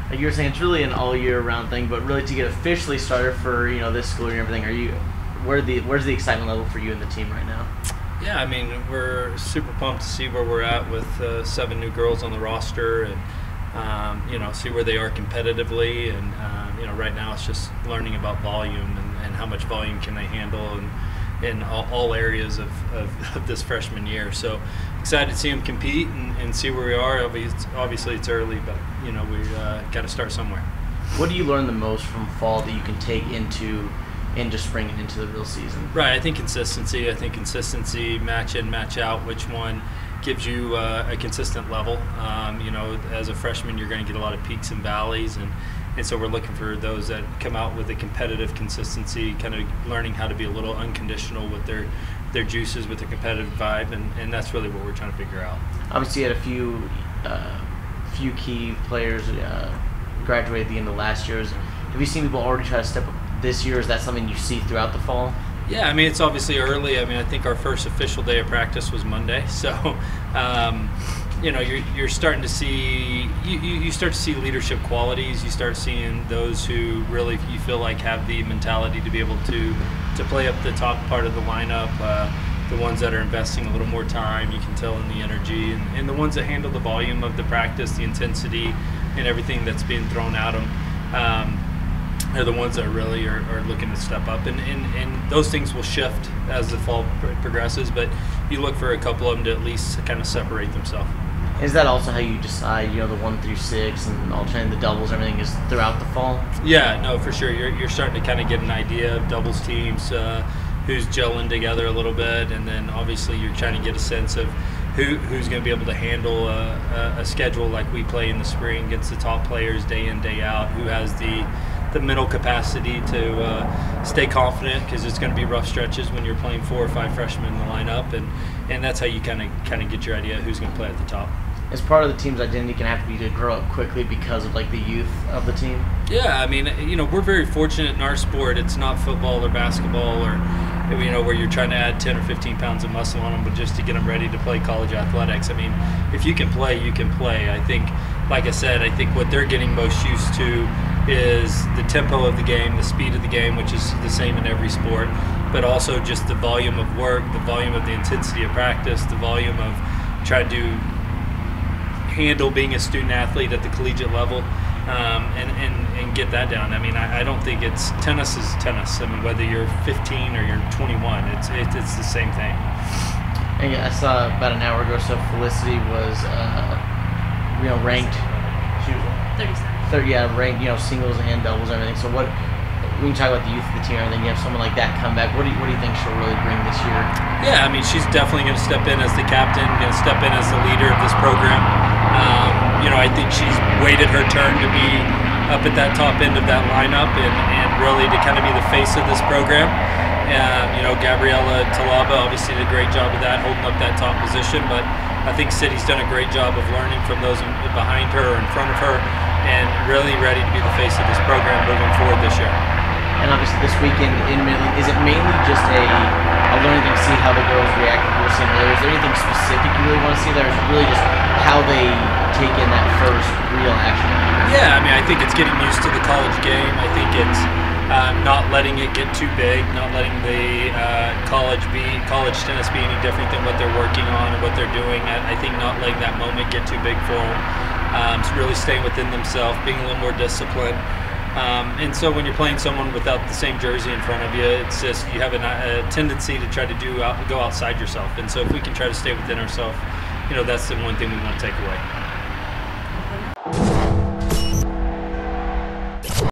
Like you were saying, it's really an all year round thing, but really to get officially started for this school year and everything, where's the excitement level for you and the team right now? Yeah, I mean, we're super pumped to see where we're at with 7 new girls on the roster, and see where they are competitively, and right now it's just learning about volume and how much volume can they handle in all areas of this freshman year. So excited to see them compete and see where we are. Obviously it's early, but we got to start somewhere. What do you learn the most from fall that you can take into spring and into the real season? Right, I think consistency. Match in, match out, which one gives you a consistent level. As a freshman, you're going to get a lot of peaks and valleys, and so we're looking for those that come out with a competitive consistency, kind of learning how to be a little unconditional with their juices, with a competitive vibe, and that's really what we're trying to figure out. Obviously, you had a few key players graduate at the end of last year's. Have you seen people already try to step up this year? Is that something you see throughout the fall? Yeah, I mean, it's obviously early. I mean, I think our first official day of practice was Monday, so you're starting to see you start to see leadership qualities. You start seeing those who really you feel like have the mentality to be able to play up the top part of the lineup. The ones that are investing a little more time, you can tell in the energy, and the ones that handle the volume of the practice, the intensity, and everything that's being thrown at them. Are the ones that really are looking to step up, and those things will shift as the fall progresses, but you look for a couple of them to at least kind of separate themselves. Is that also how you decide, the 1 through 6 and alternating the doubles, everything is throughout the fall? Yeah, no, for sure. You're starting to kind of get an idea of doubles teams, who's gelling together a little bit, and then obviously you're trying to get a sense of who's going to be able to handle a schedule like we play in the spring against the top players day in, day out, who has the mental capacity to stay confident, because it's going to be rough stretches when you're playing 4 or 5 freshmen in the lineup, and that's how you kind of get your idea who's going to play at the top. As part of the team's identity can have to be to grow up quickly because of the youth of the team? Yeah, I mean, we're very fortunate in our sport. It's not football or basketball or where you're trying to add 10 or 15 pounds of muscle on them, but just to get them ready to play college athletics. I mean, if you can play, you can play. I think, like I said, what they're getting most used to is the tempo of the game, the speed of the game, which is the same in every sport, but also just the volume of work, the volume of the intensity of practice, the volume of trying to handle being a student athlete at the collegiate level, and get that down. I mean, I don't think tennis is tennis. I mean, whether you're 15 or you're 21, it's the same thing. And I saw about an hour ago or so Felicity was ranked. She was 37. Ranked, singles and doubles and everything. So we can talk about the youth of the team and everything. You have someone like that come back. What do you think she'll really bring this year? Yeah, I mean, she's definitely going to step in as the captain, going to step in as the leader of this program. I think she's waited her turn to be up at that top end of that lineup and really to kind of be the face of this program. Gabriella Talaba obviously did a great job of that, holding up that top position, but I think City's done a great job of learning from those behind her or in front of her, and really ready to be the face of this program moving forward this year. And obviously this weekend in Midland, is it mainly just a learning to see how the girls react to what we were seeing earlier? Is there anything specific you really want to see there? Or is it really just how they take in that first real action? Yeah, I mean, I think it's getting used to the college game. I think it's not letting it get too big, not letting the college tennis be any different than what they're working on and what they're doing. I think not letting that moment get too big for them. Really staying within themselves, being a little more disciplined. And so when you're playing someone without the same jersey in front of you, it's just you have a tendency to try to go outside yourself. And so if we can try to stay within ourselves, that's the one thing we want to take away.